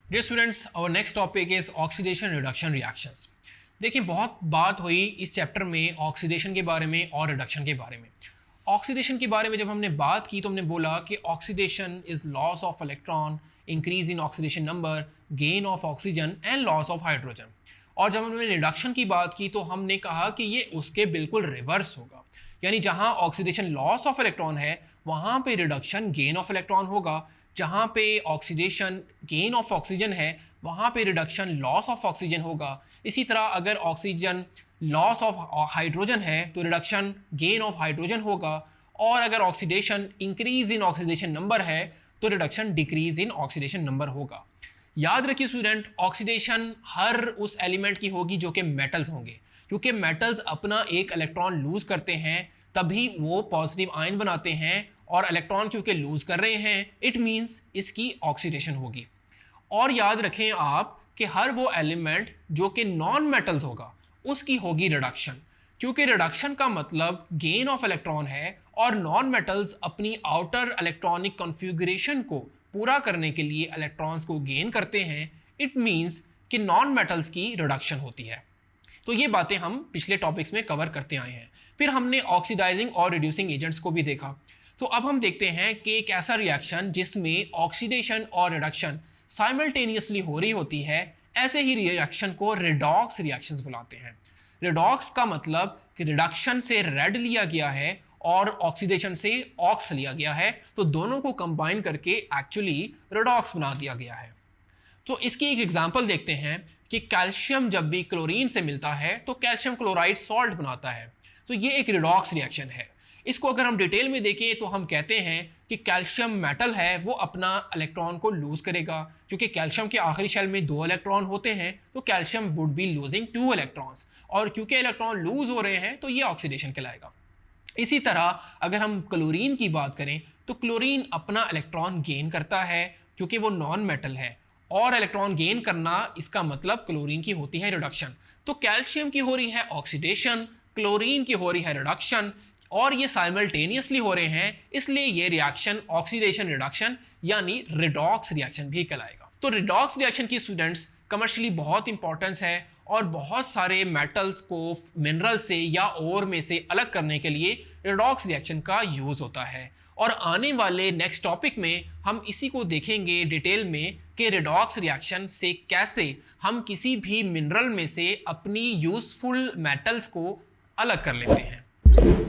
Dear students, our next topic is oxidation reduction reactions. देखिए, बहुत बात हुई इस चैप्टर में ऑक्सीडेशन के बारे में और रिडक्शन के बारे में। ऑक्सीडेशन के बारे में जब हमने बात की तो हमने बोला कि oxidation is loss of electron, increase in oxidation number, gain of oxygen and loss of hydrogen. और जब हमने रिडक्शन की बात की तो हमने कहा कि ये उसके बिल्कुल रिवर्स होगा, यानी जहाँ ऑक्सीडेशन लॉस ऑफ इलेक्ट्रॉन है वहाँ पे रिडक्शन गेन ऑफ इलेक्ट्रॉन होगा, जहाँ पे ऑक्सीडेशन गेन ऑफ ऑक्सीजन है वहाँ पे रिडक्शन लॉस ऑफ ऑक्सीजन होगा। इसी तरह अगर ऑक्सीजन लॉस ऑफ हाइड्रोजन है तो रिडक्शन गेन ऑफ हाइड्रोजन होगा, और अगर oxidation increase in oxidation number है तो reduction decrease in oxidation number होगा। याद रखिए स्टूडेंट, ऑक्सीडेशन हर उस एलिमेंट की होगी जो कि मेटल्स होंगे, क्योंकि मेटल्स अपना एक इलेक्ट्रॉन लूज करते हैं तभी वो पॉजिटिव आयन बनाते हैं, और इलेक्ट्रॉन क्योंकि लूज कर रहे हैं इट मींस इसकी ऑक्सीडेशन होगी। और याद रखें आप कि हर वो एलिमेंट जो कि नॉन मेटल्स होगा उसकी होगी रिडक्शन, क्योंकि रिडक्शन का मतलब गेन ऑफ इलेक्ट्रॉन है, और नॉन मेटल्स अपनी आउटर इलेक्ट्रॉनिक कॉन्फ़िगरेशन को पूरा करने के लिए इलेक्ट्रॉन्स को गेन करते हैं। इट मींस कि नॉन मेटल्स की रिडक्शन होती है। तो ये बातें हम पिछले टॉपिक्स में कवर करते आए हैं। फिर हमने ऑक्सीडाइजिंग और रिड्यूसिंग एजेंट्स को भी देखा। तो अब हम देखते हैं कि एक ऐसा रिएक्शन जिसमें ऑक्सीडेशन और रिडक्शन साइमल्टेनियसली हो रही होती है, ऐसे ही रिएक्शन को रिडॉक्स रिएक्शंस बुलाते हैं। रिडॉक्स का मतलब कि रिडक्शन से रेड लिया गया है और ऑक्सीडेशन से ऑक्स लिया गया है, तो दोनों को कंबाइन करके एक्चुअली रिडॉक्स बना दिया गया है। तो इसकी एक एग्जांपल देखते हैं कि कैल्शियम जब भी क्लोरीन से मिलता है तो कैल्शियम क्लोराइड सॉल्ट बनाता है, तो ये एक रिडॉक्स रिएक्शन है। इसको अगर हम डिटेल में देखें तो हम कहते हैं कि कैल्शियम मेटल है वो अपना इलेक्ट्रॉन को लूज करेगा, क्योंकि कैल्शियम के आखिरी शेल में 2 इलेक्ट्रॉन होते हैं, तो calcium would be losing 2 electrons, और क्योंकि इलेक्ट्रॉन लूज हो रहे हैं तो ये ऑक्सीडेशन कहलाएगा। इसी तरह अगर हम क्लोरीन की बात करें तो क्लोरीन अपना इलेक्ट्रॉन गेन करता है क्योंकि वो नॉन मेटल है, और इलेक्ट्रॉन गेन करना इसका मतलब क्लोरीन की होती है रिडक्शन। तो कैल्शियम की हो रही है ऑक्सीडेशन, क्लोरीन की हो रही है रिडक्शन, और ये साइमल्टेनियसली हो रहे हैं, इसलिए ये रिएक्शन ऑक्सीडेशन रिडक्शन यानी रिडॉक्स रिएक्शन भी कहलाएगा। तो रिडॉक्स रिएक्शन की स्टूडेंट्स कमर्शियली बहुत इंपॉर्टेंस है, और बहुत सारे मेटल्स को मिनरल से या ओर में से अलग करने के लिए रिडॉक्स रिएक्शन का यूज़ होता है। और आने वाले नेक्स्ट टॉपिक में हम इसी को देखेंगे डिटेल में कि रिडॉक्स रिएक्शन से कैसे हम किसी भी मिनरल में से अपनी यूज़फुल मेटल्स को अलग कर लेते हैं।